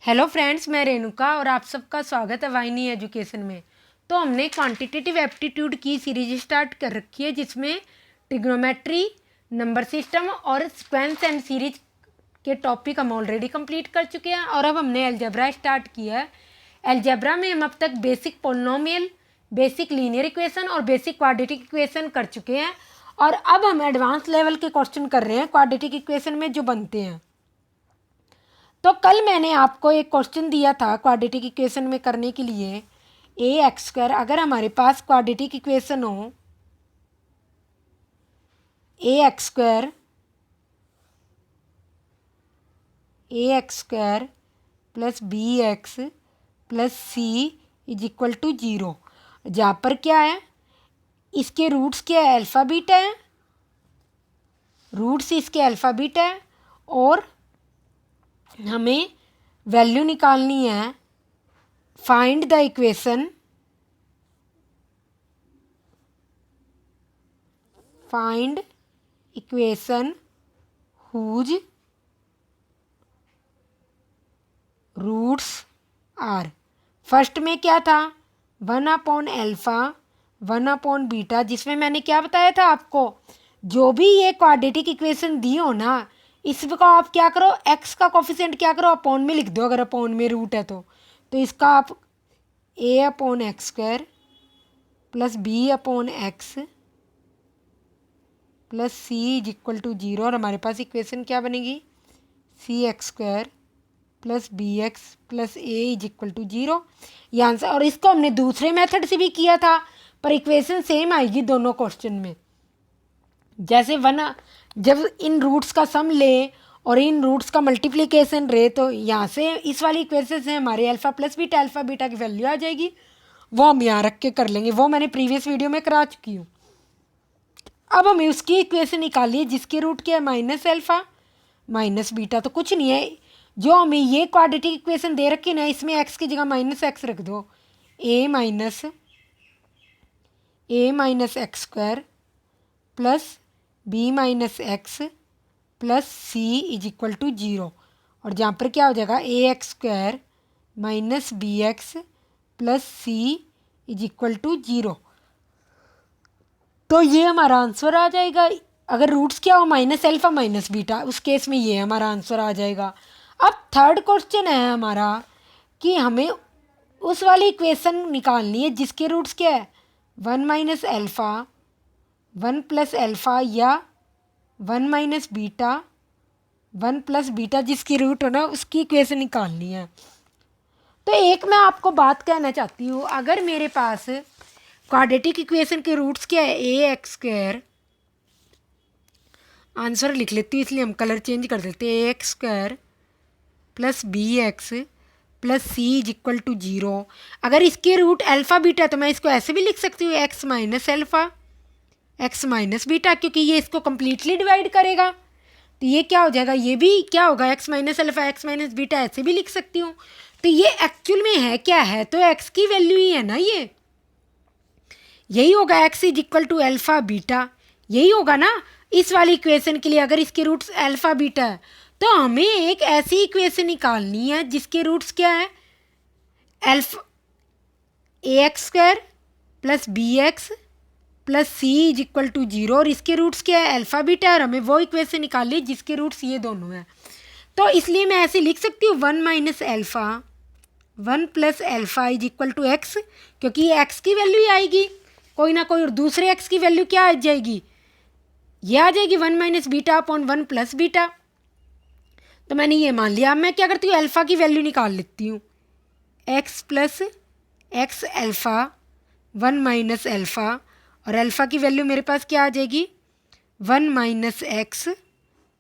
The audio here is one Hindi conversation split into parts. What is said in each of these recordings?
हेलो फ्रेंड्स, मैं रेणुका और आप सबका स्वागत है वाहिनी एजुकेशन में। तो हमने क्वांटिटेटिव एप्टीट्यूड की सीरीज स्टार्ट कर रखी है जिसमें ट्रिग्नोमेट्री, नंबर सिस्टम और सीक्वेंस एंड सीरीज के टॉपिक हम ऑलरेडी कंप्लीट कर चुके हैं और अब हमने अलजेब्रा स्टार्ट किया है। अलजेब्रा में हम अब तक basic polynomial, basic linear equation और बेसिक क्वाड्रेटिक इक्वेशन कर चुके हैं और अब हम एडवांस लेवल के क्वेश्चन कर रहे हैं क्वाड्रेटिक इक्वेशन में जो बनते हैं। तो कल मैंने आपको एक क्वेश्चन दिया था क्वाड्रेटिक इक्वेशन में करने के लिए ए एक्स स्क्वायर, अगर हमारे पास क्वाड्रेटिक इक्वेशन हो a x square plus B x plus C is equal to 0, जहाँ पर क्या है, इसके रूट्स क्या है, अल्फ़ा बीटा है, रूट्स इसके अल्फ़ा बीटा है और हमें वैल्यू निकालनी है। Find the equation whose roots are. First में क्या था, 1/अल्फ़ा 1/बीटा, जिसमें मैंने क्या बताया था आपको, जो भी ये क्वाड्रेटिक इक्वेशन दी हो ना, इसको आप क्या करो, एक्स का कोफिशिएंट क्या करो, अपॉन में लिख दो, अगर अपॉन में रूट है तो इसका आप a/एक्स स्क्वायर प्लस b/एक्स plus C is equal to 0 और हमारे पास इक्वेशन क्या बनेगी, cx square plus B x plus a is equal to 0, ये आंसर। और इसको हमने दूसरे मेथड से भी किया था पर इक्वेशन सेम आएगी दोनों क्वेश्चन में। जैसे जब इन रूट्स का सम ले और इन रूट्स का मल्टीप्लिकेशन रहे, तो यहाँ से इस वाली इक्वेशन से हमारे alpha plus beta alpha beta की वैल्यू आ जाएगी, वो हम यहाँ रख के कर लेंगे, वो मैंने प्रीवियस वीडियो में करा चुकी हूँ। अब हमें उसकी इक्वेशन निकालिए जिसके रूट क्या है, माइनस अल्फ़ा माइनस बीटा, तो कुछ नहीं है, जो हमें ये क्वाड्रेटिक इक्वेशन दे रखी ना, इसमें एक्स की जगह माइनस एक्स रख दो, a minus x square plus b minus x plus C is equal to 0, और जहाँ पर क्या हो जाएगा, a x square minus b x plus C is equal to 0। तो ये हमारा आंसर आ जाएगा। अगर रूट्स क्या हो, माइनस अल्फ़ा माइनस बीटा, उस केस में ये हमारा आंसर आ जाएगा। अब थर्ड क्वेश्चन है हमारा कि हमें उस वाली इक्वेशन निकालनी है जिसके रूट्स क्या है, 1 माइनस अल्फ़ा 1 प्लस अल्फ़ा या 1 माइनस बीटा 1 प्लस बीटा, जिसकी रूट हो ना उसकी इक्वेशन निकालनी है। तो एक मैं आपको बात कहना चाहती हूँ, अगर मेरे पास क्वाड्रेटिक इक्वेशन के रूट्स क्या है, ए एक्स स्क्वायर, आंसर लिख लेती हूँ इसलिए हम कलर चेंज कर देते हैं, a x square plus B x plus C is equal to 0। अगर इसके रूट अल्फ़ा बीटा तो मैं इसको ऐसे भी लिख सकती हूँ, x minus alpha x minus beta, क्योंकि ये इसको कम्प्लीटली डिवाइड करेगा, तो ये क्या हो जाएगा, ये भी क्या होगा, x minus alpha x minus beta, ऐसे भी लिख सकती हूँ। तो ये एक्चुअल में है क्या है, तो एक्स की वैल्यू ही है ना, ये यही होगा, X is equal to alpha beta, यही होगा ना इस वाली इक्वेशन के लिए। अगर इसके रूट्स अल्फ़ा बीटा है तो हमें एक ऐसी इक्वेशन निकालनी है जिसके रूट्स क्या है, alpha A x square plus B x plus C is equal to 0, और इसके रूट्स क्या है, अल्फ़ा बीटा, और हमें वो इक्वेशन निकालनी है जिसके रूट्स ये दोनों हैं। तो इसलिए मैं ऐसे लिख सकती हूँ, 1 minus alpha 1 plus alpha is equal to X, क्योंकि ये एक्स की वैल्यू ही आएगी, कोई ना कोई, और दूसरे एक्स की वैल्यू क्या आ जाएगी, ये आ जाएगी 1 minus beta upon 1 plus beta. तो मैंने ये मान लिया। अब मैं क्या करती हूँ, अल्फ़ा की वैल्यू निकाल लेती हूँ, x plus x alpha 1 minus alpha, और अल्फ़ा की वैल्यू मेरे पास क्या आ जाएगी, 1 माइनस एक्स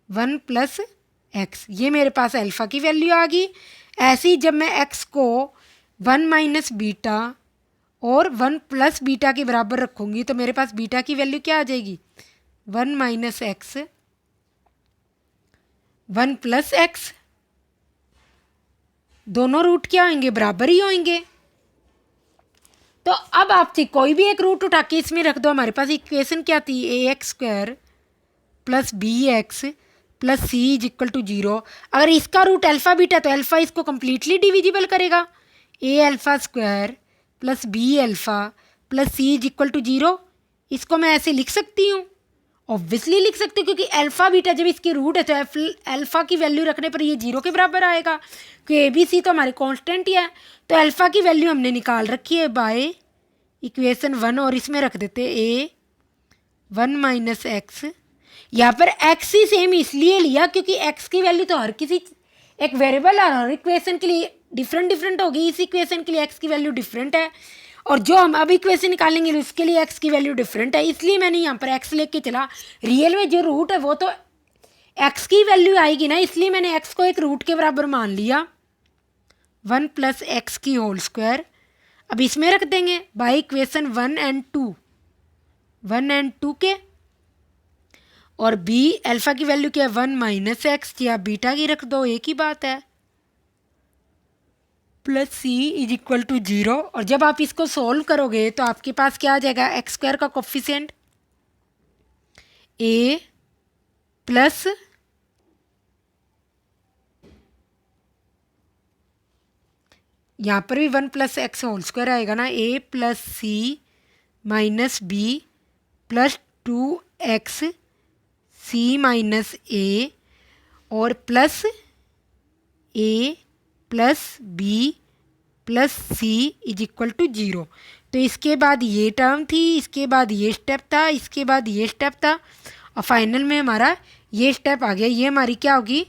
1 प्लस एक्स, ये मेरे पास अल्फ़ा की वैल्यू आ गई। ऐसे ही जब मैं एक्स को 1 माइनस बीटा और 1 प्लस बीटा के बराबर रखूँगी तो मेरे पास बीटा की वैल्यू क्या आ जाएगी, 1 माइनस एक्स 1 प्लस एक्स, दोनों रूट क्या होंगे, बराबर ही होंगे। तो अब आप कोई भी एक रूट उठा के इसमें रख दो, हमारे पास इक्वेशन क्या थी, a x square plus B x plus C is equal to 0। अगर इसका रूट अल्फ़ा बीटा तो अल्फ़ा इसको कम्प्लीटली डिविजिबल करेगा। A alpha square plus B alpha plus C is equal to 0। इसको मैं ऐसे लिख सकती हूँ, ऑब्वियसली लिख सकती हूँ, क्योंकि अल्फ़ा बीटा जब इसके रूट है तो अल्फ़ा की वैल्यू रखने पर ये 0 के बराबर आएगा, क्योंकि ए बी सी तो हमारे कांस्टेंट ही है। तो अल्फ़ा की वैल्यू हमने निकाल रखी है बाय इक्वेशन 1, और इसमें रख देते ए 1 माइनस एक्स। यहाँ पर एक्स ही सेम इसलिए लिया क्योंकि एक्स की वैल्यू तो हर किसी एक वेरिएबल और हर इक्वेशन के लिए डिफरेंट होगी। इस इक्वेशन के लिए एक्स की वैल्यू डिफरेंट है, और जो हम अब इक्वेशन निकालेंगे उसके लिए एक्स की वैल्यू डिफरेंट है, इसलिए मैंने यहाँ पर एक्स लेके चला। रियल में जो रूट है वो तो एक्स की वैल्यू आएगी ना, इसलिए मैंने एक्स को एक रूट के बराबर मान लिया 1 प्लस एक्स की होल स्क्वायर। अब इसमें रख देंगे बाई इक्वेशन 1 एंड 2 के, और बी अल्फ़ा की वैल्यू क्या है 1 माइनस एक्स, या बीटा की रख दो, एक ही बात है, plus C is equal to 0। और जब आप इसको सॉल्व करोगे तो आपके पास क्या आ जाएगा, एक्स स्क्वायर का कोफिशिएंट ए प्लस यहाँ पर भी 1 प्लस एक्स होल स्क्वायर आएगा ना, A plus C minus B plus 2x C minus A, और plus A plus B plus C is equal to 0। तो इसके बाद ये टर्म थी, इसके बाद ये स्टेप था, इसके बाद ये स्टेप था, और फाइनल में हमारा ये स्टेप आ गया। ये हमारी क्या होगी,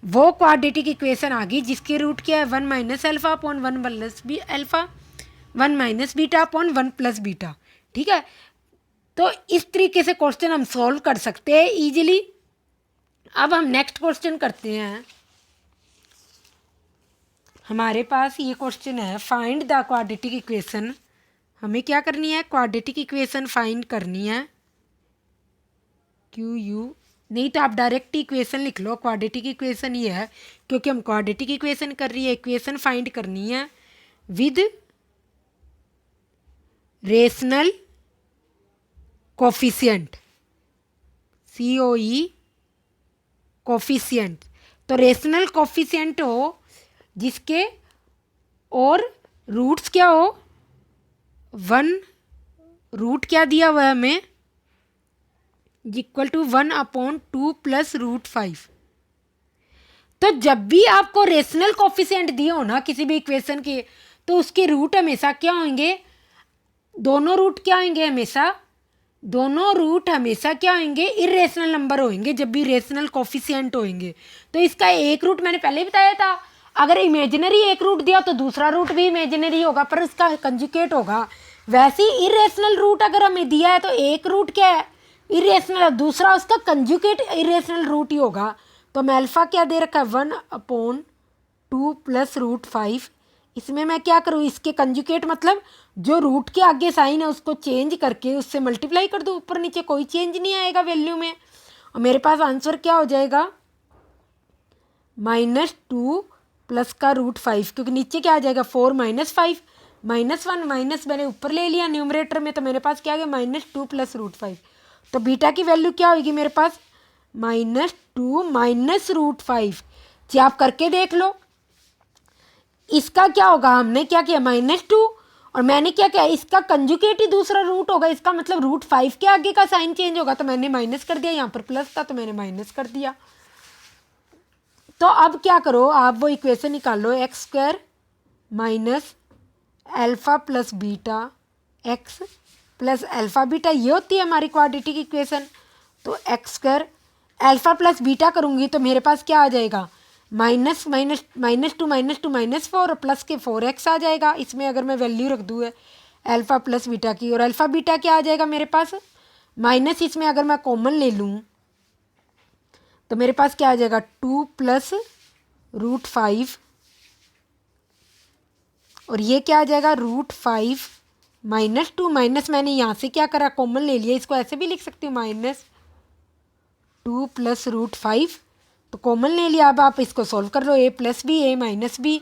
वो क्वाड्रेटिक इक्वेशन आ गई जिसके रूट क्या है 1 minus alpha upon 1 plus B alpha, 1 minus beta upon 1 plus beta. ठीक है, तो इस तरीके से क्वेश्चन हम सॉल्व कर सकते हैं इजीली। अब हम नेक्स्ट क्वेश्चन करते हैं। हमारे पास ये क्वेश्चन है, फाइंड द क्वाड्रेटिक इक्वेशन। हमें क्या करनी है, क्वाड्रेटिक इक्वेशन फाइंड करनी है। क्यू यू नहीं तो आप डायरेक्ट इक्वेशन लिख लो, क्वाड्रेटिक इक्वेशन ये है क्योंकि हम क्वाड्रेटिक इक्वेशन कर रही है, इक्वेशन फाइंड करनी है with rational coefficient, COE coefficient. तो रेशनल कोफिशिएंट हो जिसके और रूट्स क्या हो, 1 रूट क्या दिया हुआ है हमें equal to 1 upon 2 plus root 5। तो जब भी आपको रेशनल कोफिशिएंट दिए हो ना किसी भी इक्वेशन के, तो उसके रूट हमेशा क्या होंगे, दोनों रूट क्या होंगे, दोनों रूट हमेशा क्या होंगे, इरेशनल नंबर होंगे जब भी रेशनल कोफिशिएंट होंगे। तो इसका एक रूट मैंने पहले ही बताया था, अगर इमेजिनरी एक रूट दिया तो दूसरा रूट भी इमेजिनरी होगा पर उसका कंजुगेट होगा। वैसे ही इरेशनल रूट अगर हमें दिया है तो एक रूट क्या है इरेशनल, दूसरा उसका कंजुगेट इरेशनल रूट ही होगा। तो मैं अल्फ़ा क्या दे रखा है 1 अपॉन 2 प्लस रूट 5। इसमें मैं क्या करूँ, इसके कंजुगेट मतलब जो रूट के आगे साइन है उसको चेंज करके उससे मल्टीप्लाई कर दूँ, ऊपर नीचे कोई चेंज नहीं आएगा वैल्यू में, और मेरे पास आंसर क्या हो जाएगा -2 प्लस का रूट 5, क्योंकि नीचे क्या आ जाएगा 4 माइनस 5 माइनस 1 माइनस मैंने ऊपर ले लिया न्यूमरेटर में, तो मेरे पास क्या आ गया -2 प्लस रूट 5। तो बीटा की वैल्यू क्या होगी मेरे पास -2 माइनस रूट 5। जी आप करके देख लो, इसका क्या होगा, हमने क्या किया -2 और मैंने क्या किया, इसका कंजुगेट ही दूसरा रूट होगा, इसका मतलब रूट 5 के आगे का साइन चेंज होगा, तो मैंने माइनस कर दिया, यहाँ पर प्लस था तो मैंने माइनस कर दिया। तो अब क्या करो, आप वो इक्वेशन निकालो, x square minus alpha plus beta x plus alpha beta, ये होती है हमारी क्वाड्रेटिक इक्वेशन। तो x square alpha plus beta करूँगी तो मेरे पास क्या आ जाएगा -2 -4 और प्लस के 4x आ जाएगा। इसमें अगर मैं वैल्यू रख दूँ अल्फ़ा प्लस बीटा की, और अल्फ़ा बीटा क्या आ जाएगा मेरे पास माइनस, इसमें अगर मैं कॉमन ले लूँ तो मेरे पास क्या आ जाएगा 2 प्लस रूट 5, और ये क्या आ जाएगा रूट 5 -2 माइनस मैंने यहाँ से क्या करा कॉमन ले लिया, इसको ऐसे भी लिख सकती हूँ -2 प्लस रूट 5, तो कॉमन ले लिया। अब आप इसको सॉल्व कर लो, a plus B a minus B,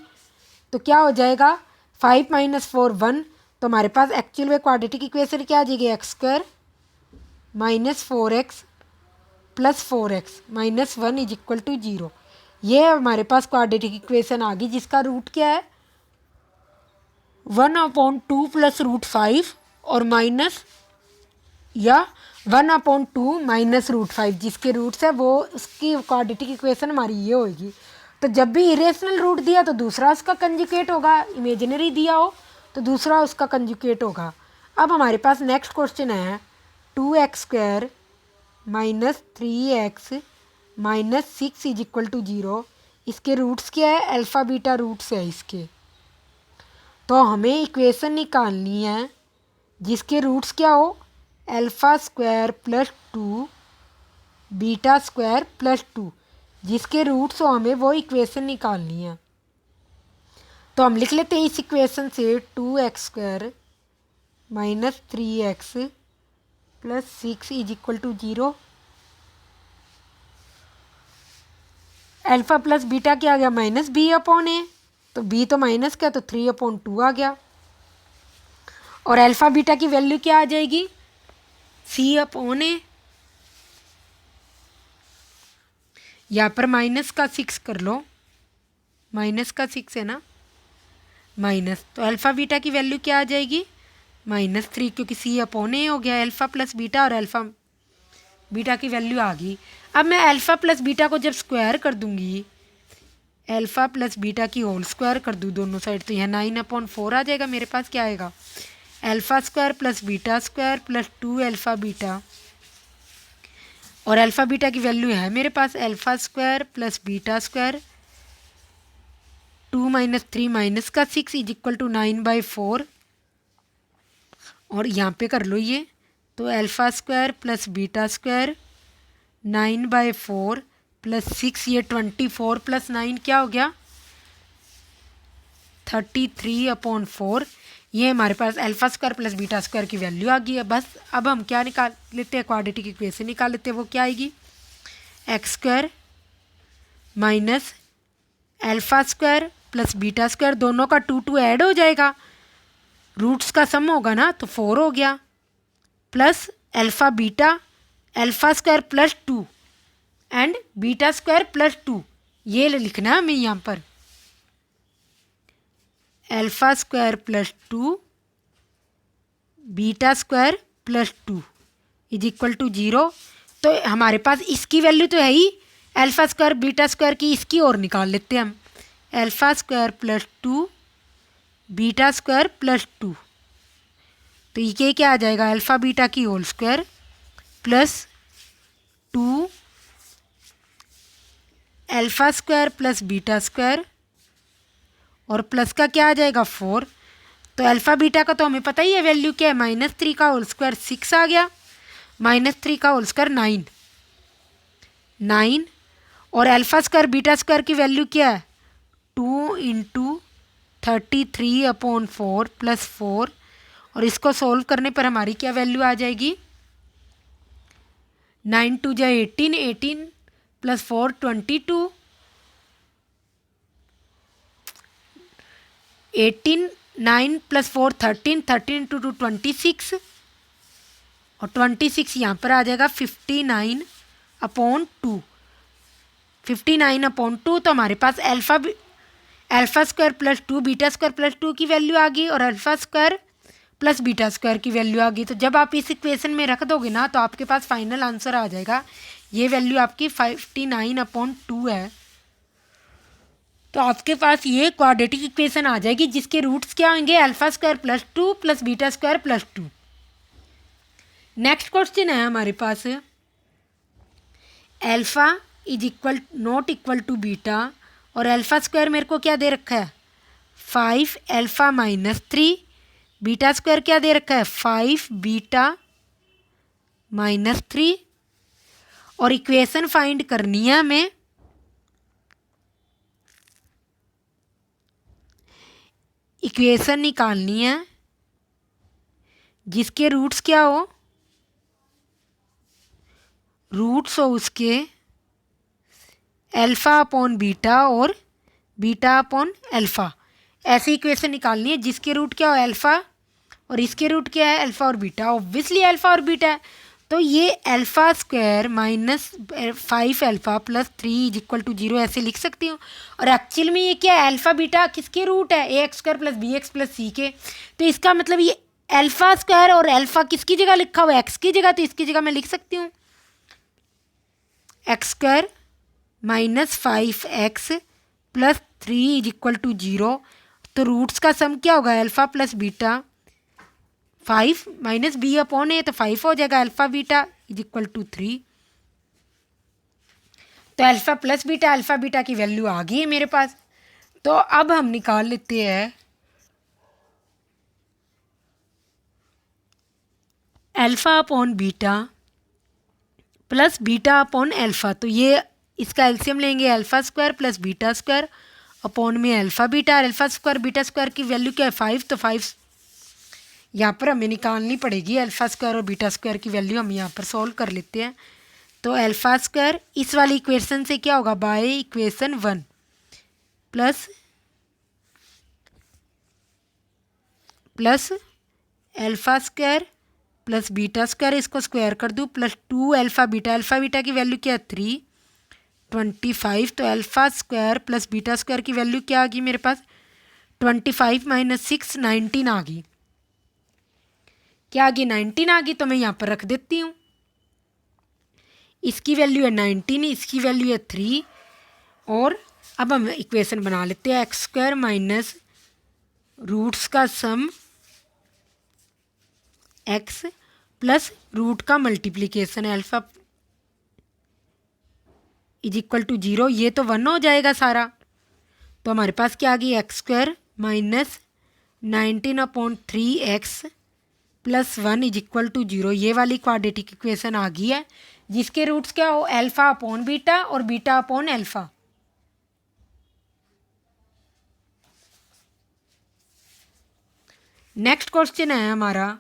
तो क्या हो जाएगा 5 माइनस 4 1। तो हमारे पास एक्चुअल में क्वाड्रेटिक इक्वेशन क्या आ जाएगी x square minus 4x plus 4x minus 1 is equal to 0। ये हमारे पास क्वाड्रेटिक इक्वेशन आ गई जिसका रूट क्या है 1/2 प्लस √5 और माइनस या 1/2 माइनस √5 जिसके रूट्स है वो उसकी क्वाड्रेटिक इक्वेशन हमारी ये होगी। तो जब भी इरेशनल रूट दिया तो दूसरा उसका कंजुगेट होगा, इमेजिनरी दिया हो तो दूसरा उसका कंजुगेट होगा। अब हमारे पास नेक्स्ट क्वेश्चन है 2x² minus 3x minus 6 is equal to 0। इसके रूट्स क्या है, अल्फ़ा बीटा रूट्स है इसके। तो हमें इक्वेशन निकालनी है जिसके रूट्स क्या हो α² प्लस 2 β² प्लस 2 जिसके रूट्स हो हमें वो इक्वेशन निकालनी है। तो हम लिख लेते हैं इस इक्वेशन से 2x² minus 3x plus 6 is equal to 0। Alpha plus beta क्या आ गया माइनस b/a, तो b तो माइनस का तो 3/2 आ गया। और अल्फ़ा बीटा की वैल्यू क्या आ जाएगी c/a। यहाँ पर माइनस का 6 कर लो, माइनस का 6 है ना, माइनस तो अल्फ़ा बीटा की वैल्यू क्या आ जाएगी -3 क्योंकि c/a हो गया अल्फ़ा प्लस बीटा और अल्फ़ा बीटा की वैल्यू आ गई। अब मैं अल्फ़ा प्लस बीटा को जब स्क्वायर कर दूंगी, अल्फ़ा प्लस बीटा की होल स्क्वायर कर दूँ दोनों साइड, तो यह 9/4 आ जाएगा। मेरे पास क्या आएगा α² प्लस β² प्लस 2 अल्फ़ा बीटा, और अल्फ़ा बीटा की वैल्यू है मेरे पास α² प्लस β², 2 माइनस 3 माइनस का 6 इज इक्वल टू 9/4। और यहाँ पे कर लो ये, तो α² प्लस β² 9/4 प्लस 6 ये 24 प्लस 9 क्या हो गया 33/4। ये हमारे पास α² प्लस β² की वैल्यू आ गई है। बस अब हम क्या निकाल लेते हैं, क्वाड्रेटिक इक्वेशन निकाल लेते हैं। वो क्या आएगी x² माइनस α² प्लस β², दोनों का 2 ऐड हो जाएगा, रूट्स का सम होगा ना तो 4 हो गया, plus alpha beta α² plus 2 and β² plus 2। ये लिखना है हमें यहाँ पर α² plus 2 β² plus 2 is equal to 0। तो हमारे पास इसकी वैल्यू तो है ही α² β² की, इसकी और निकाल लेते हैं हम α² प्लस 2 β² प्लस 2। तो ये क्या आ जाएगा अल्फ़ा बीटा की होल स्क्वायर प्लस 2 α² प्लस β² और प्लस का क्या आ जाएगा 4। तो अल्फ़ा बीटा का तो हमें पता ही है वैल्यू क्या है, -3 का होल स्क्वायर 6 आ गया, -3 का होल स्क्वायर 9 और α² β² की वैल्यू क्या है 2 × 33/4 प्लस 4। और इसको सोल्व करने पर हमारी क्या वैल्यू आ जाएगी 9 × 2 = 18, 18 प्लस 4 22, 18 9 प्लस 4 13, 13 × 2 26 और 26 यहाँ पर आ जाएगा 59/2, 59/2। तो हमारे पास α² प्लस 2 β² प्लस 2 की वैल्यू आ गई और α² प्लस β² की वैल्यू आ गई। तो जब आप इस इक्वेशन में रख दोगे ना तो आपके पास फाइनल आंसर आ जाएगा, ये वैल्यू आपकी 59/2 है। तो आपके पास ये क्वाड्रेटिक इक्वेशन आ जाएगी जिसके रूट्स क्या होंगे α² plus 2 plus β² plus 2। Next question है हमारे पास alpha is equal not equal to beta और α² मेरे को क्या दे रखा है 5 अल्फ़ा माइनस 3, β² क्या दे रखा है 5 बीटा माइनस 3। और इक्वेशन फाइंड करनी है हमें इक्वेशन निकालनी है जिसके रूट्स क्या हो, रूट्स हो उसके α/बीटा और β/अल्फ़ा। ऐसी इक्वेशन निकालनी है जिसके रूट क्या हो अल्फ़ा और इसके रूट क्या है अल्फ़ा और बीटा। ऑब्वियसली अल्फ़ा और बीटा है तो ये alpha square minus 5 alpha plus 3 is equal to 0 ऐसे लिख सकती हूँ। और एक्चुअल में ये क्या है, अल्फ़ा बीटा किसके रूट है, a x square plus B x plus c के। तो इसका मतलब ये अल्फ़ा स्क्वायर और अल्फ़ा किसकी जगह लिखा हुआ है, एक्स की जगह, तो इसकी जगह मैं लिख सकती हूँ x square minus 5x plus 3 is equal to 0। तो रूट्स का सम क्या होगा, alpha plus beta 5 minus b upon a, तो 5 हो जाएगा, alpha beta is equal to 3। तो अल्फ़ा बीटा की वैल्यू आ गई है मेरे पास। तो अब हम निकाल लेते हैं alpha upon beta plus beta upon alpha. तो ये इसका एलसीएम लेंगे, alpha square plus beta square upon में alpha beta. Alpha square beta square की वैल्यू क्या है 5, तो 5 यहाँ पर हमें निकालनी पड़ेगी। अल्फ़ा स्क्वायर और बीटा स्क्वायर की वैल्यू हम यहाँ पर सॉल्व कर लेते हैं। तो अल्फ़ा स्क्वायर इस वाली इक्वेशन से क्या होगा, by equation 1 plus alpha square plus beta square, इसको स्क्वायर कर दूँ, प्लस 2 अल्फ़ा बीटा की वैल्यू क्या है 3 25। तो alpha square plus beta square की वैल्यू क्या आ गई मेरे पास 25 माइनस 6 19 आ गई। क्या आ गई 19 आ गई। तो मैं यहाँ पर रख देती हूँ, इसकी वैल्यू है 19, इसकी वैल्यू है 3। और अब हम इक्वेशन बना लेते हैं एक्स स्क्वायर माइनस रूट्स का सम एक्स प्लस रूट का multiplication alpha is equal to 0। ये तो 1 हो जाएगा सारा। तो हमारे पास क्या आ गई X square minus 19 upon 3x plus 1 is equal to 0। ये वाली क्वाड्रेटिक इक्वेशन आ गई है जिसके रूट्स क्या हो अल्फ़ा अपॉन बीटा और beta upon alpha. Next question है हमारा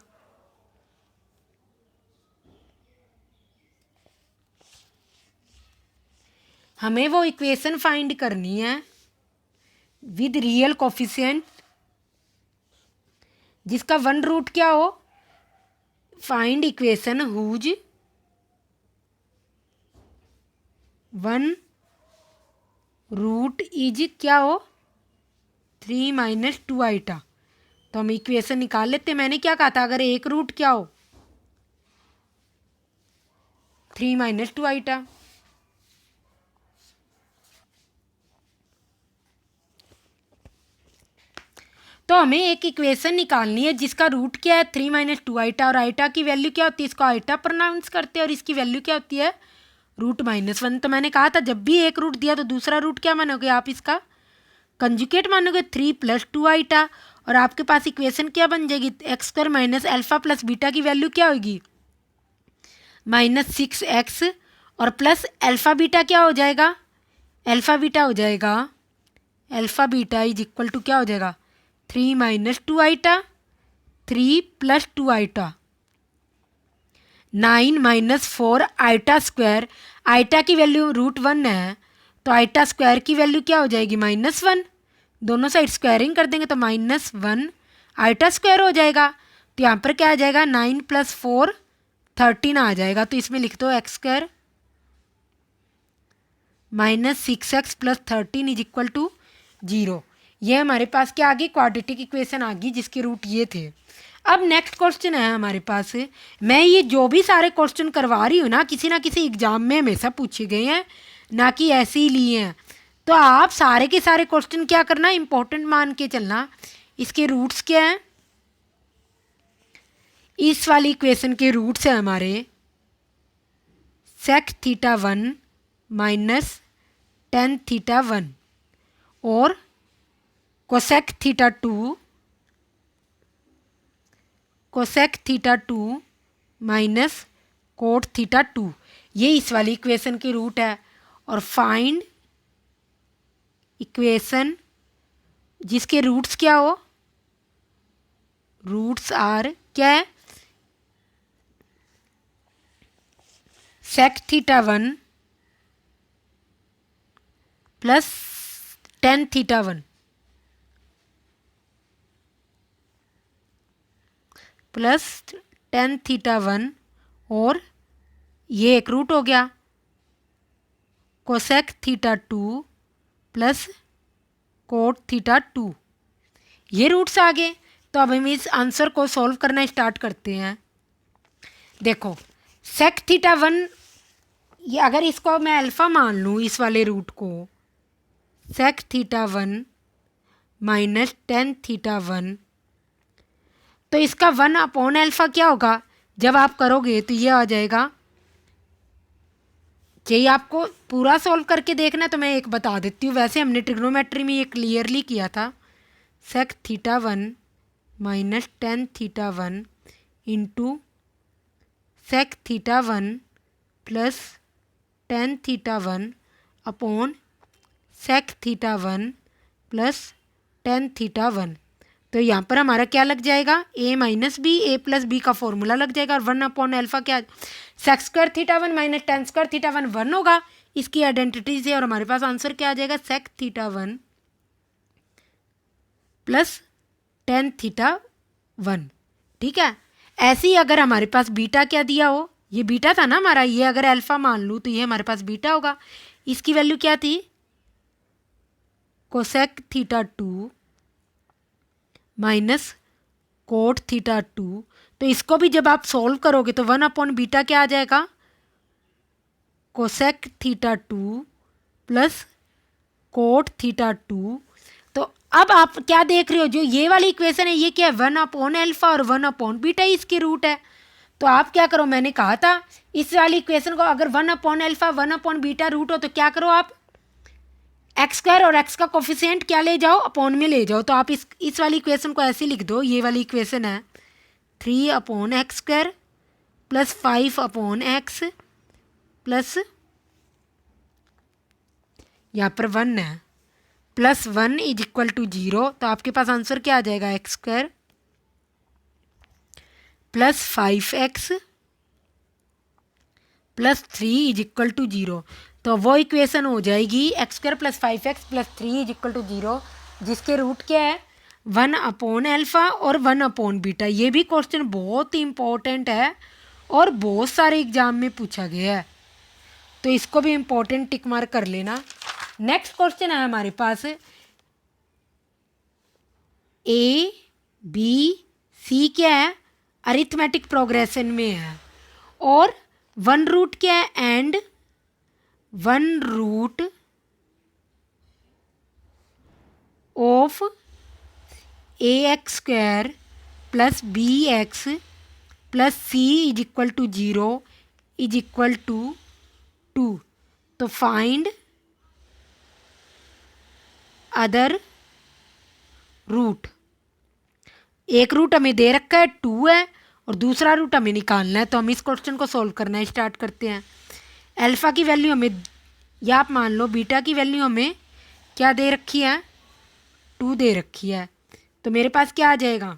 हमें वो इक्वेशन फाइंड करनी है विद रियल कोफिशिएंट जिसका 1 रूट क्या हो, find equation whose 1 root is क्या हो 3 माइनस 2 आइटा। तो हम इक्वेशन निकाल लेते हैं। मैंने क्या कहा था, अगर एक रूट क्या हो 3 माइनस 2 आइटा। तो हमें एक इक्वेशन निकालनी है जिसका रूट क्या है 3 माइनस 2 आइटा, और आइटा की वैल्यू क्या होती है, इसको आइटा प्रोनाउंस करते हैं, और इसकी वैल्यू क्या होती है रूट -1। तो मैंने कहा था जब भी एक रूट दिया तो दूसरा रूट क्या मानोगे आप, इसका कंजुकेट मानोगे 3 प्लस 2 आइटा। और आपके पास इक्वेशन क्या बन जाएगी x square minus alpha plus beta की वैल्यू क्या होगी -6x, और प्लस अल्फ़ा बीटा क्या हो जाएगा, अल्फ़ा बीटा हो जाएगा alpha beta is equal to क्या हो जाएगा 3 minus 2 iota 3 plus 2 iota 9 minus 4 iota square. Iota की वैल्यू √1 है, तो आइटा स्क्वायर की वैल्यू क्या हो जाएगी -1। दोनों साइड स्क्वायरिंग कर देंगे तो -1 आइटा स्क्वायर हो जाएगा। तो यहाँ पर क्या आ जाएगा 9 + 4 13 आ जाएगा। तो इसमें लिख दो X square -6x plus 13 is equal to 0। ये हमारे पास क्या आ गई क्वाड्रेटिक इक्वेशन आ गई जिसके रूट ये थे। अब नेक्स्ट क्वेश्चन है हमारे पास, मैं ये जो भी सारे क्वेश्चन करवा रही हूँ ना किसी एग्जाम में हमेशा पूछे गए हैं, ना कि ऐसे ही लिए हैं। तो आप सारे के सारे क्वेश्चन क्या करना इंपॉर्टेंट मान के चलना। इसके रूट्स क्या हैं, इस वाली इक्वेशन के रूट्स हैं हमारे sec θ1 माइनस tan θ1 और cosec θ2 माइनस cot θ2। ये इस वाली इक्वेशन के रूट है। और फाइंड इक्वेशन जिसके रूट्स क्या हो, रूट्स आर क्या है sec θ1 plus tan θ1 plus tan θ1 और ये एक रूट हो गया, cosec theta 2 plus cot theta 2, ये रूट्स आ गए। तो अब हम इस आंसर को सॉल्व करना स्टार्ट करते हैं। देखो सेक थीटा 1, ये अगर इसको मैं अल्फ़ा मान लूँ इस वाले रूट को, sec theta 1 minus tan theta 1, तो इसका 1 अपॉन अल्फ़ा क्या होगा जब आप करोगे तो ये आ जाएगा। चाहिए आपको पूरा सॉल्व करके देखना है तो मैं एक बता देती हूँ, वैसे हमने ट्रिग्नोमेट्री में ये क्लियरली किया था। Sec theta 1 minus tan theta 1 into sec theta 1 plus tan theta 1 upon sec theta 1 plus tan theta 1। तो यहाँ पर हमारा क्या लग जाएगा, A minus B, A plus B का फॉर्मूला लग जाएगा, और 1 अपॉन अल्फ़ा क्या, sec square theta 1 minus tan square theta 1 1 होगा इसकी आइडेंटिटी से, और हमारे पास आंसर क्या आ जाएगा, sec theta 1 plus tan theta 1। ठीक है, ऐसे ही अगर हमारे पास बीटा क्या दिया हो, ये बीटा था ना हमारा, ये अगर अल्फ़ा मान लूँ तो ये हमारे पास बीटा होगा। इसकी वैल्यू क्या थी, cosec theta 2 minus cot theta 2। तो इसको भी जब आप सॉल्व करोगे तो 1 अपॉन बीटा क्या आ जाएगा, cosec theta 2 plus cot theta 2। तो अब आप क्या देख रहे हो, जो ये वाली इक्वेशन है ये क्या है, 1 अपॉन अल्फ़ा और 1 अपॉन बीटा ही इसकी रूट है। तो आप क्या करो, मैंने कहा था इस वाली इक्वेशन को अगर 1 upon alpha 1 upon beta root हो तो क्या करो आप, एक्स स्क्वायर और एक्स का कोफिशिएंट क्या ले जाओ, अपॉन में ले जाओ। तो आप इस वाली इक्वेशन को ऐसे लिख दो, ये वाली इक्वेशन है 3 upon x square plus 5 upon x plus यहाँ पर 1 है प्लस 1 इज इक्वल टू 0। तो आपके पास आंसर क्या आ जाएगा, x square plus 5x plus 3 is equal to 0। तो वो इक्वेशन हो जाएगी x square plus 5x plus 3 is equal to 0, जिसके रूट क्या है 1 अपॉन अल्फ़ा और 1 अपॉन बीटा। ये भी क्वेश्चन बहुत ही इंपॉर्टेंट है और बहुत सारे एग्जाम में पूछा गया है, तो इसको भी इम्पोर्टेंट टिक मार्क कर लेना। नेक्स्ट क्वेश्चन है हमारे पास, ए बी सी क्या है, अरिथमेटिक प्रोग्रेशन में है, और 1 रूट क्या है, and 1 root of a x square plus B x plus C is equal to 0 is equal to 2। तो फाइंड अदर रूट। एक रूट हमें दे रखा है 2 है और दूसरा रूट हमें निकालना है, तो हम इस क्वेश्चन को सॉल्व करना स्टार्ट करते हैं। अल्फ़ा की वैल्यू हमें, या आप मान लो बीटा की वैल्यू हमें क्या दे रखी है, 2 दे रखी है। तो मेरे पास क्या आ जाएगा,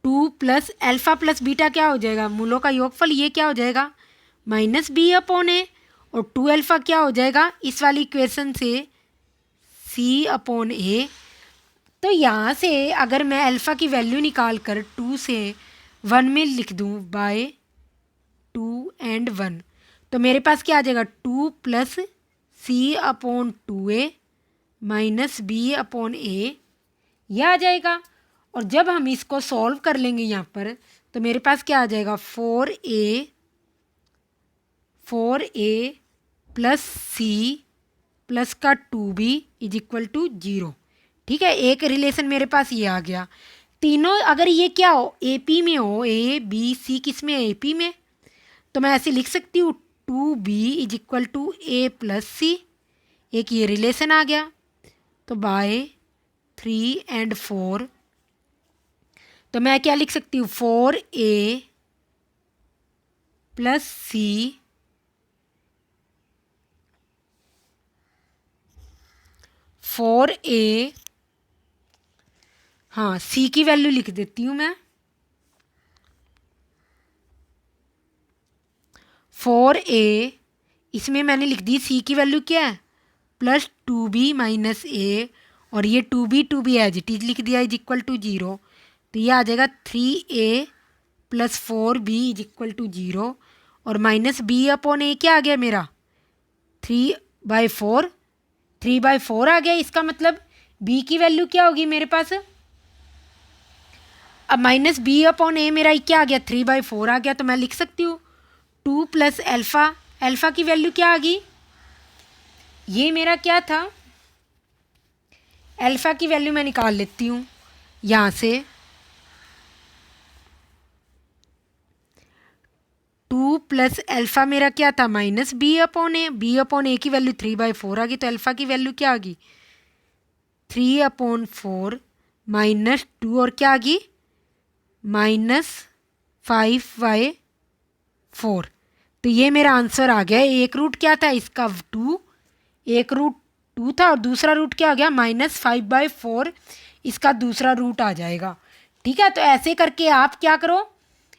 2 प्लस अल्फ़ा प्लस बीटा क्या हो जाएगा, मूलों का योगफल, ये क्या हो जाएगा माइनस बी अपॉन ए, और 2 अल्फ़ा क्या हो जाएगा इस वाली इक्वेशन से सी अपॉन ए। तो यहाँ से अगर मैं अल्फ़ा की वैल्यू निकाल कर 2 से 1 में लिख दूँ बाय 2 एंड 1, तो मेरे पास क्या आ जाएगा 2 plus c upon 2a minus b upon a, यह आ जाएगा। और जब हम इसको सॉल्व कर लेंगे यहाँ पर, तो मेरे पास क्या आ जाएगा 4a प्लस सी प्लस का 2b इज इक्वल टू 0। ठीक है, एक रिलेशन मेरे पास ये आ गया। तीनों अगर ये क्या हो, ए पी में हो, ए बी सी किस में, ए पी में, तो मैं ऐसे लिख सकती हूँ 2b is equal to a plus c, एक ये रिलेशन आ गया। तो बाय 3 एंड 4, तो मैं क्या लिख सकती हूँ 4a प्लस सी हाँ सी की वैल्यू लिख देती हूँ मैं 4a, इसमें मैंने लिख दी सी की वैल्यू क्या है प्लस 2b माइनस ए, और ये 2b एज इट इज लिख दिया इज इक्वल टू 0। तो ये आ जाएगा 3a plus 4b is equal to 0, और माइनस बी अपॉन ए क्या आ गया मेरा 3/4, 3/4 आ गया। इसका मतलब बी की वैल्यू क्या होगी मेरे पास, अब माइनस बी अपॉन ए मेरा क्या आ गया 3/4 आ गया, तो मैं लिख सकती हूँ 2 प्लस एल्फ़ा, एल्फ़ा की वैल्यू क्या आ गई, ये मेरा क्या था, एल्फ़ा की वैल्यू मैं निकाल लेती हूँ यहाँ से 2 प्लस एल्फ़ा मेरा क्या था माइनस बी अपॉन ए, बी अपॉन ए की वैल्यू 3/4 आ गई, तो एल्फ़ा की वैल्यू क्या आ गई 3/4 माइनस 2 और क्या आ गई -5/4। तो ये मेरा आंसर आ गया। एक रूट क्या था इसका 2, एक रूट 2 था और दूसरा रूट क्या आ गया -5/4, इसका दूसरा रूट आ जाएगा। ठीक है, तो ऐसे करके आप क्या करो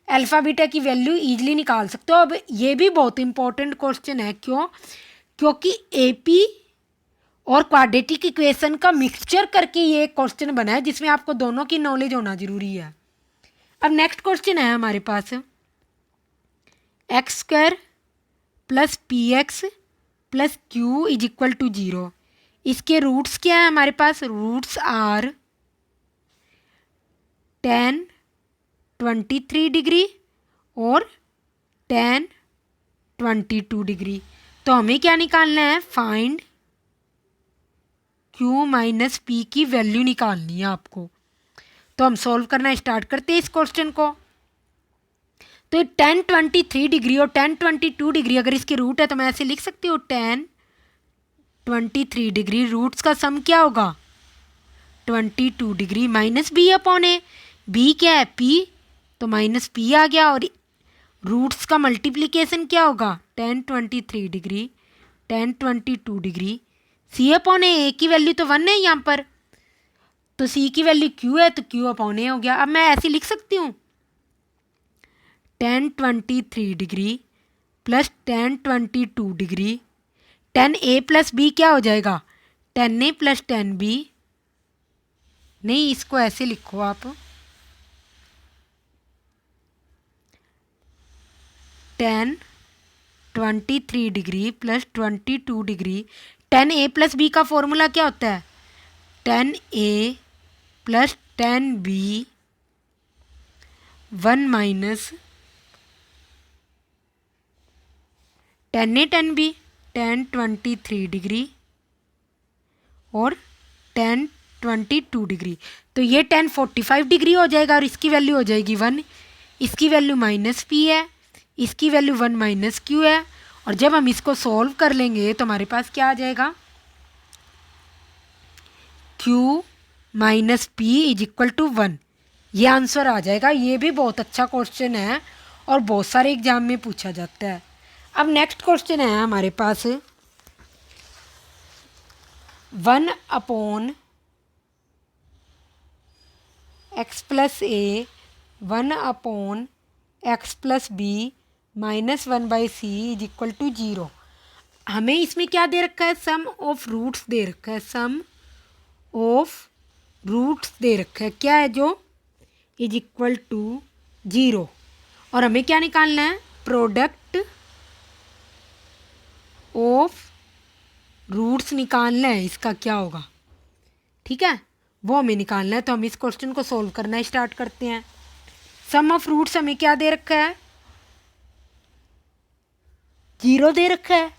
अल्फ़ा बीटा की वैल्यू ईजिली निकाल सकते हो। अब ये भी बहुत इंपॉर्टेंट क्वेश्चन है, क्यों, क्योंकि एपी और क्वाड्रेटिक इक्वेशन का मिक्सचर करके ये क्वेश्चन बना है जिसमें आपको दोनों की नॉलेज होना जरूरी है। अब नेक्स्ट क्वेश्चन है हमारे पास x² plus px plus q is equal to 0। इसके रूट्स क्या है हमारे पास, रूट्स आर tan 23 डिग्री और tan 22 डिग्री। तो हमें क्या निकालना है, फाइंड q माइनस पी की वैल्यू निकालनी है आपको। तो हम सॉल्व करना स्टार्ट करते हैं इस क्वेश्चन को। तो tan 23 डिग्री और tan 22 डिग्री अगर इसके रूट है तो मैं ऐसे लिख सकती हूँ tan 23 डिग्री रूट्स का सम क्या होगा 22 डिग्री माइनस बी अपॉन ए, बी क्या है p, तो माइनस पी आ गया, और रूट्स का मल्टीप्लिकेशन क्या होगा tan 23 डिग्री tan 22 डिग्री, सी अपॉन ए की वैल्यू तो 1 है यहाँ पर, तो सी की वैल्यू q है तो q अपॉन ए हो गया। अब मैं ऐसे लिख सकती हूँ tan 23 degree plus tan 22 degree, tan a plus b क्या हो जाएगा tan a plus tan b, नहीं इसको ऐसे लिखो आप tan 23 degree plus 22 degree, tan a plus B का फॉर्मूला क्या होता है tan a plus tan b 1 minus tan a tan b, tan 23 degree और tan 22 डिग्री, तो ये tan 45 डिग्री हो जाएगा और इसकी वैल्यू हो जाएगी 1, इसकी वैल्यू माइनस पी है, इसकी वैल्यू 1 माइनस क्यू है, और जब हम इसको सॉल्व कर लेंगे तो हमारे पास क्या आ जाएगा q minus p is equal to 1, ये आंसर आ जाएगा। ये भी बहुत अच्छा क्वेश्चन है और बहुत सारे एग्जाम में पूछा जाता है। अब नेक्स्ट क्वेश्चन है हमारे पास 1 upon x plus a 1 upon x plus b minus 1/c is equal to 0। हमें इसमें क्या दे रखा है, सम ऑफ रूट्स दे रखा है, सम ऑफ रूट्स दे रखा है, क्या है जो इज इक्वल टू 0, और हमें क्या निकालना है प्रोडक्ट ऑफ रूट्स निकालना है, इसका क्या होगा, ठीक है वो हमें निकालना है। तो हम इस क्वेश्चन को सॉल्व करना स्टार्ट करते हैं। सम ऑफ रूट्स हमें क्या दे रखा है 0 दे रखा है,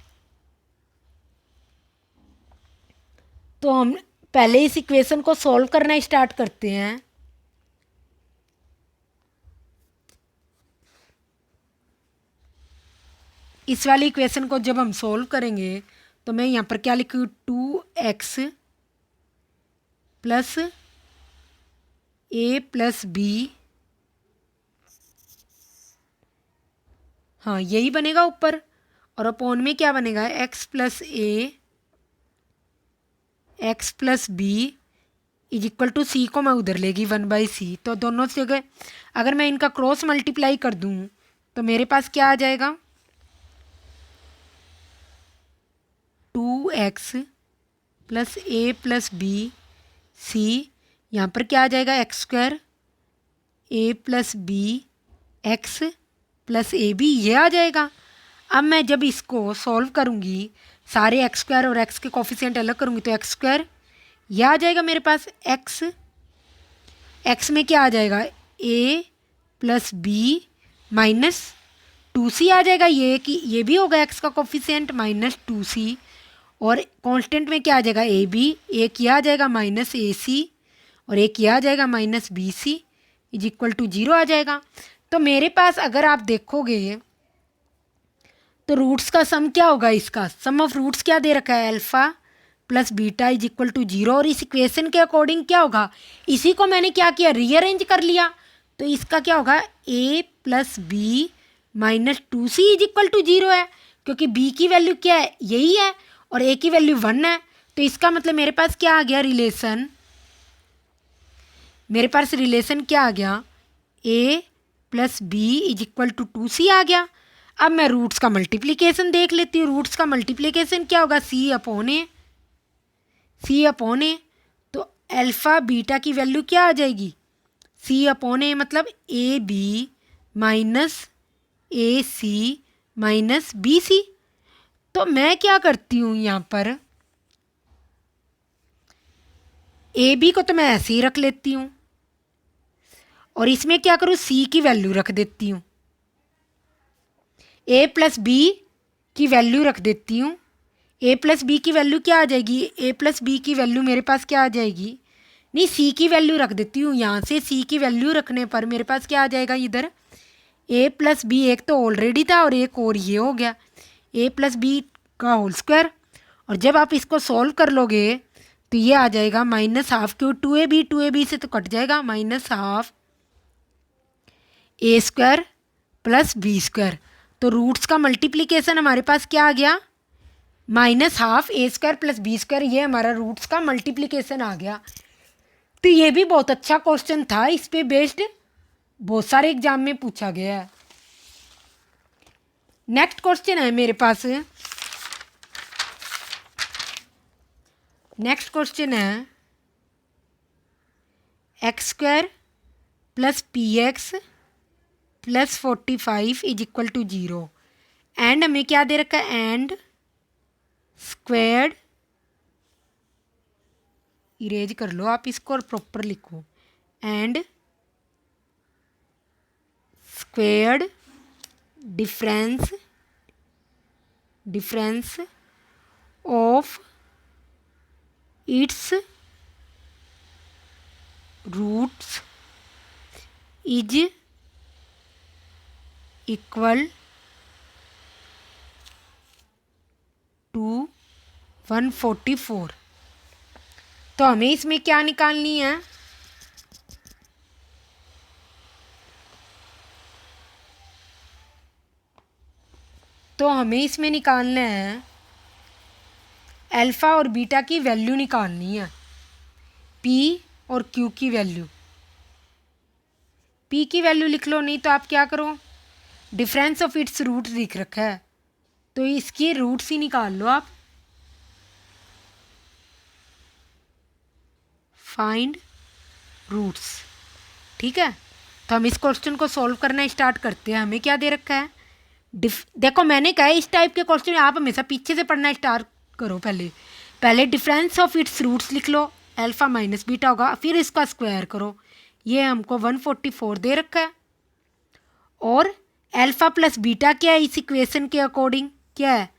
तो हम पहले इस इक्वेशन को सॉल्व करना स्टार्ट करते हैं। इस वाली इक्वेशन को जब हम सॉल्व करेंगे तो मैं यहाँ पर क्या लिखूँ 2x प्लस ए प्लस बी, हाँ यही बनेगा ऊपर, और अपॉन में क्या बनेगा x plus a x plus b is equal to c को मैं उधर लेगी 1/c, तो दोनों जगह अगर मैं इनका क्रॉस मल्टीप्लाई कर दूँ तो मेरे पास क्या आ जाएगा 2x प्लस ए प्लस बी सी, यहाँ पर क्या आ जाएगा x² a plus B x plus a b ये आ जाएगा। अब मैं जब इसको सॉल्व करूँगी, सारे एक्स स्क्वायर और एक्स के कोफिशिएंट अलग करूँगी तो एक्स स्क्वायर यह आ जाएगा मेरे पास। एक्स में क्या आ जाएगा, ए प्लस बी माइनस 2c आ जाएगा। ये भी होगा एक्स का कोफिशिएंट माइनस 2c। और कांस्टेंट में क्या आ जाएगा, ए बी, एक यह आ जाएगा माइनस ए सी और एक यह आ जाएगा minus b c is equal to 0 आ जाएगा। तो मेरे पास अगर आप देखोगे तो रूट्स का सम क्या होगा, इसका सम ऑफ रूट्स क्या दे रखा है, alpha plus beta is equal to 0। और इस इक्वेशन के अकॉर्डिंग क्या होगा, इसी को मैंने क्या किया, रीअरेंज कर लिया। तो इसका क्या होगा, a plus b minus 2c is equal to 0 है, क्योंकि b की वैल्यू क्या है, यही है, और a की वैल्यू 1 है। तो इसका मतलब मेरे पास क्या आ गया रिलेशन, मेरे पास रिलेशन क्या आ गया, a plus b is equal to 2c आ गया। अब मैं रूट्स का मल्टीप्लिकेशन देख लेती हूँ। रूट्स का मल्टीप्लिकेशन क्या होगा, c अपॉन ए। तो अल्फ़ा बीटा की वैल्यू क्या आ जाएगी, c अपॉन ए, मतलब a b minus a c minus b c. तो मैं क्या करती हूँ यहाँ पर, ए बी को तो मैं ऐसे ही रख लेती हूँ और इसमें क्या करूँ, सी की वैल्यू रख देती हूँ, ए प्लस बी की वैल्यू रख देती हूँ। ए प्लस बी की वैल्यू क्या आ जाएगी, ए प्लस बी की वैल्यू मेरे पास क्या आ जाएगी, नहीं सी की वैल्यू रख देती हूँ। यहाँ से सी की वैल्यू रखने पर मेरे पास क्या आ जाएगा, इधर ए प्लस बी एक तो ऑलरेडी था और एक और ये हो गया, ए प्लस बी का होल स्क्वायर। और जब आप इसको सॉल्व कर लोगे तो ये आ जाएगा माइनस हाफ, क्यों, टू ए बी से तो कट जाएगा, माइनस हाफ ए स्क्वायर प्लस बी स्क्वायर। तो रूट्स का मल्टीप्लिकेशन हमारे पास क्या आ गया, माइनस हाफ ए स्क्वायर प्लस बी स्क्वायर, ये हमारा रूट्स का मल्टीप्लिकेशन आ गया। तो ये भी बहुत अच्छा क्वेश्चन था, इस पे बेस्ड बहुत सारे एग्जाम में पूछा गया है। नेक्स्ट क्वेश्चन है मेरे पास, नेक्स्ट क्वेश्चन है x square plus p x plus 45 is equal to 0। And हमें क्या दे रखा है, एंड स्क्वायर्ड, इरेज कर लो आप इसको और प्रॉपर लिखो, and squared difference of its roots is equal to 144। तो हमें इसमें क्या निकालनी है, तो हमें इसमें निकालना है अल्फ़ा और बीटा की वैल्यू निकालनी है, पी और क्यू की वैल्यू। पी की वैल्यू लिख लो, नहीं तो आप क्या करो, डिफरेंस ऑफ इट्स रूट्स लिख रखा है तो इसकी रूट्स ही निकाल लो आप। फाइंड रूट्स, ठीक है। तो हम इस क्वेश्चन को सॉल्व करना स्टार्ट करते हैं। हमें क्या दे रखा है, देखो मैंने कहा इस टाइप के क्वेश्चन आप हमेशा पीछे से पढ़ना स्टार्ट करो। पहले डिफरेंस ऑफ इट्स रूट्स लिख लो, अल्फ़ा माइनस बीटा होगा, फिर इसका स्क्वायर करो। ये हमको 144 दे रखा है और अल्फ़ा प्लस बीटा क्या है इस इक्वेशन के अकॉर्डिंग, क्या है,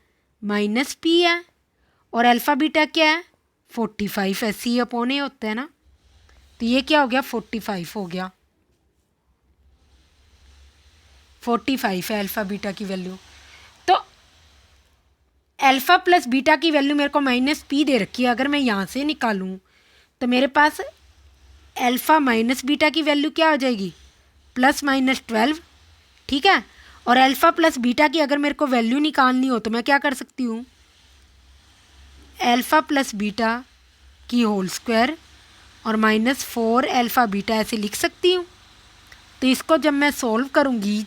माइनस पी है, और अल्फ़ा बीटा क्या है, 45 है, सी अपॉन ए होता है ना। तो ये क्या हो गया, 45 हो गया, 45 है अल्फ़ा बीटा की वैल्यू। तो अल्फ़ा प्लस बीटा की वैल्यू मेरे को माइनस पी दे रखी है, अगर मैं यहाँ से निकालूँ तो मेरे पास अल्फ़ा माइनस बीटा की वैल्यू क्या हो जाएगी, प्लस माइनस 12, ठीक है। और अल्फ़ा प्लस बीटा की अगर मेरे को वैल्यू निकालनी हो तो मैं क्या कर सकती हूँ, अल्फ़ा प्लस बीटा की होल स्क्वायर और माइनस 4 अल्फ़ा बीटा ऐसे लिख सकती हूँ। तो इसको जब मैं सॉल्व करूँगी,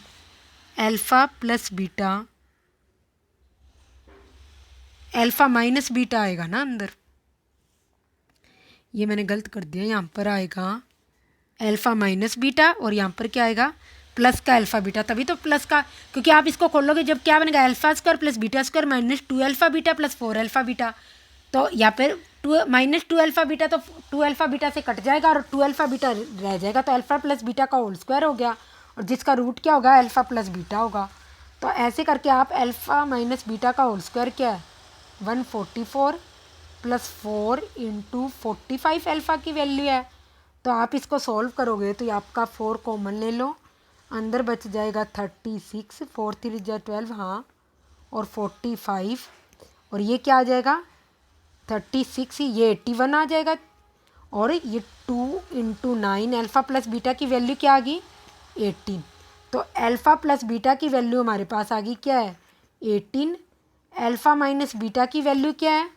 alpha plus beta, alpha minus beta आएगा ना अंदर, ये मैंने गलत कर दिया, यहाँ पर आएगा अल्फ़ा माइनस बीटा और यहाँ पर क्या आएगा प्लस का अल्फ़ा बीटा, तभी तो प्लस का, क्योंकि आप इसको खोलोगे जब क्या बनेगा alpha square plus beta square minus 2 alpha beta plus 4 alpha beta. तो या फिर माइनस 2 अल्फ़ा बीटा, तो 2 अल्फ़ा बीटा से कट जाएगा और 2 अल्फ़ा बीटा रह जाएगा, तो अल्फ़ा प्लस बीटा का होल स्क्वायर हो गया, और जिसका रूट क्या होगा अल्फ़ा प्लस बीटा होगा। तो ऐसे करके आप अल्फ़ा माइनस बीटा का होल स्क्वायर क्या है 144 प्लस 4 इंटू 45 अल्फ़ा की वैल्यू है। तो आप इसको सॉल्व करोगे तो ये आपका 4 कॉमन ले लो, अंदर बच जाएगा 36, 4 3 जा 12, हाँ, और 45, और ये क्या आ जाएगा 36, ये 81 आ जाएगा, और ये 2 इंटू 9 अल्फ़ा प्लस बीटा की वैल्यू क्या आ गई 18। तो अल्फ़ा प्लस बीटा की वैल्यू हमारे पास आ गई क्या है 18। अल्फ़ा माइनस बीटा की वैल्यू क्या है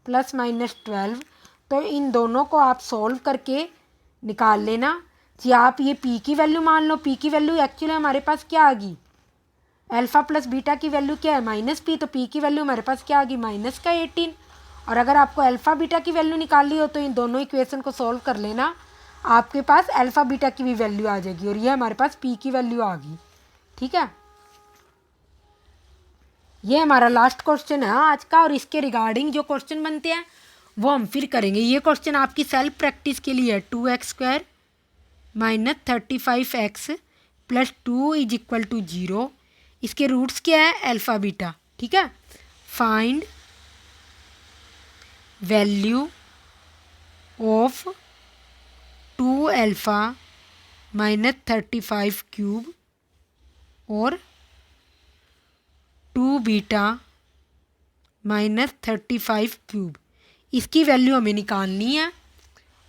प्लस माइनस 12। तो इन दोनों को आप सॉल्व करके निकाल लेना कि आप ये पी की वैल्यू मान लो, पी की वैल्यू एक्चुअली हमारे पास क्या आ गई अल्फ़ा प्लस बीटा की वैल्यू क्या है माइनस पी, तो पी की वैल्यू हमारे पास क्या आ गई माइनस का 18। और अगर आपको अल्फ़ा बीटा की वैल्यू निकालनी हो तो इन दोनों इक्वेशन को सॉल्व कर लेना, आपके पास अल्फ़ा बीटा की भी वैल्यू आ जाएगी, और ये हमारे पास पी की वैल्यू आ गई। ठीक है, ये हमारा लास्ट क्वेश्चन है आज का, और इसके रिगार्डिंग जो क्वेश्चन बनते हैं वो हम फिर करेंगे। ये क्वेश्चन आपकी सेल्फ प्रैक्टिस के लिए है। 2x square minus 35x plus 2 is equal to 0, इसके रूट्स क्या है अल्फ़ा बीटा। ठीक है, find value of 2 alpha minus 35 cube और 2 बीटा माइनस 35 क्यूब, इसकी वैल्यू हमें निकालनी है,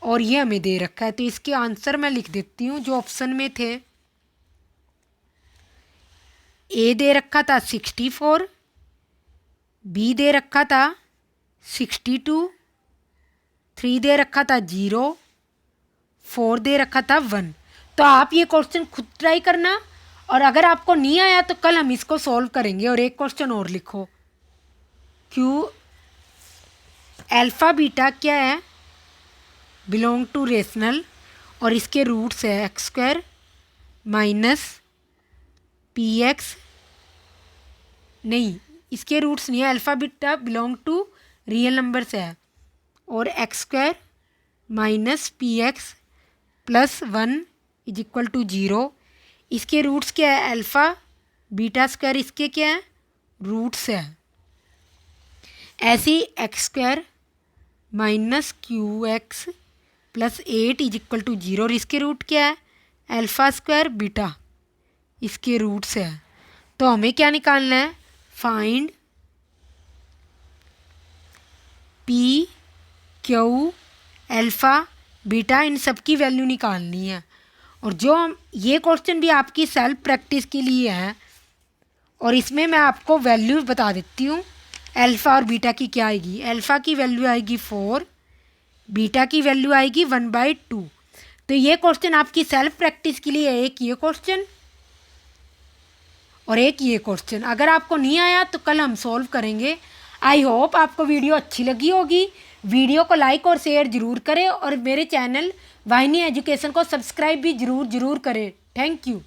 और ये हमें दे रखा है। तो इसके आंसर मैं लिख देती हूँ जो ऑप्शन में थे। ए दे रखा था 64, बी दे रखा था 62, 3 दे रखा था 0, 4 दे रखा था 1। तो आप ये क्वेश्चन खुद ट्राई करना, और अगर आपको नहीं आया तो कल हम इसको सॉल्व करेंगे। और एक क्वेश्चन और लिखो, क्यू अल्फ़ा बीटा क्या है बिलोंग टू रेशनल, और इसके रूट्स है x square minus p x, नहीं इसके रूट्स नहीं है, alpha beta belong to real number से है, और x square minus p x plus 1 is equal to 0, इसके रूट्स क्या है अल्फ़ा बीटा स्क्वायर, इसके क्या है रूट्स है। ऐसे ही x square minus q x plus 8 is equal to 0, और इसके रूट क्या है अल्फ़ा स्क्वायर बीटा, इसके रूट्स है। तो हमें क्या निकालना है find p q alpha beta, इन सब की वैल्यू निकालनी है। और जो हम ये क्वेश्चन भी आपकी सेल्फ प्रैक्टिस के लिए है, और इसमें मैं आपको वैल्यू बता देती हूँ अल्फ़ा और बीटा की क्या आएगी। अल्फ़ा की वैल्यू आएगी 4, बीटा की वैल्यू आएगी 1/2। तो ये क्वेश्चन आपकी सेल्फ प्रैक्टिस के लिए एक ये क्वेश्चन और एक ये क्वेश्चन। अगर आपको नहीं आया तो कल हम सॉल्व करेंगे। आई होप आपको वीडियो अच्छी लगी होगी। वीडियो को लाइक और शेयर ज़रूर करें, और मेरे चैनल वाहिनी एजुकेशन को सब्सक्राइब भी ज़रूर करें। Thank you.